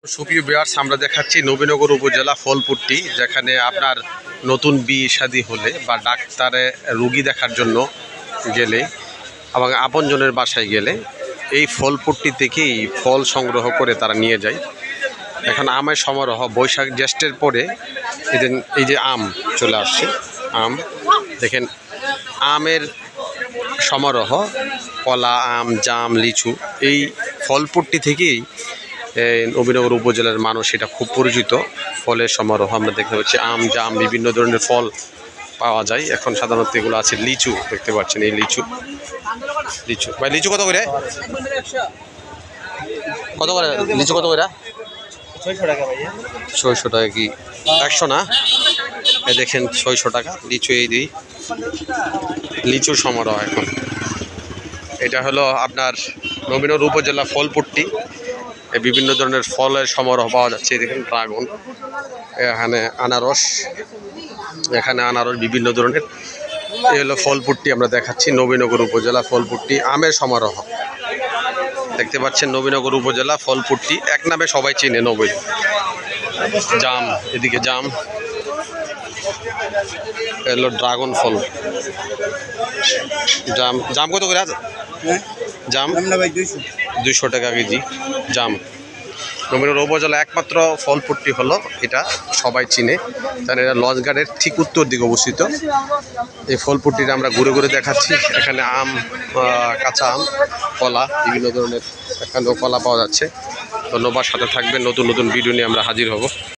সুপ্রিয় ভিউয়ার্স, আমরা দেখাচ্ছি নবীনগর উপজেলা ফলপুট্টি, যেখানে আপনার নতুন বিয়ে শাদী হলে বা ডাক্তারে রুগী দেখার জন্য গেলে এবং আপনজনের বাসায় গেলে এই ফলপুট্টি থেকেই ফল সংগ্রহ করে তারা নিয়ে যায়। এখন আমের সমারোহ, বৈশাখ জ্যৈষ্ঠের পরে এই যে আম চলে আসছে, আম দেখেন, আমের সমারোহ, কলা, আম, জাম, লিচু, এই ফলপুট্টি থেকেই নবীনগর উপজেলার মানুষ এটা খুব পরিচিত। ফলের সমারোহ আমরা দেখতে পাচ্ছি, আম, জাম, বিভিন্ন ধরনের ফল পাওয়া যায়। এখন সাধারণত এগুলো আছে লিচু, দেখতে পাচ্ছেন এই লিচু। ভাই লিচু কত করে? কত করে লিচু? কত করে? 600 টাকা। কি 100 না? দেখেন 600 টাকা লিচু। এই দিই লিচুর সমারোহ এখন। এটা হলো আপনার নবীনগর উপজেলা ফলপুট্টি। বিভিন্ন ধরনের ফলের সমারোহ পাওয়া যাচ্ছে। দেখেন ড্রাগন, এখানে আনারস, বিভিন্ন ধরনের। এই হলো ফলপুট্টি, আমরা দেখাচ্ছি নবীনগর উপজেলা ফলপুট্টি আমের সমারোহ। দেখতে পাচ্ছেন নবীনগর উপজেলা ফলপুট্টি, এক নামে সবাই চিনে নবী। জাম, এদিকে জাম, এলো ড্রাগন ফল। জাম, জাম কত করে? জাম 200 টাকা কেজি জাম। নবীনগর উপজেলা একমাত্র ফলপুট্টি হলো এটা, সবাই চিনে, কারণ এটা লঞ্চঘাটের ঠিক উত্তর দিকে অবস্থিত। এই ফলপুট্টিটা আমরা ঘুরে ঘুরে দেখাচ্ছি। এখানে আম, কাঁচা আম, কলা, বিভিন্ন ধরনের এখানেও কলা পাওয়া যাচ্ছে। ধন্যবাদ, সাথে থাকবেন, নতুন নতুন ভিডিও নিয়ে আমরা হাজির হব।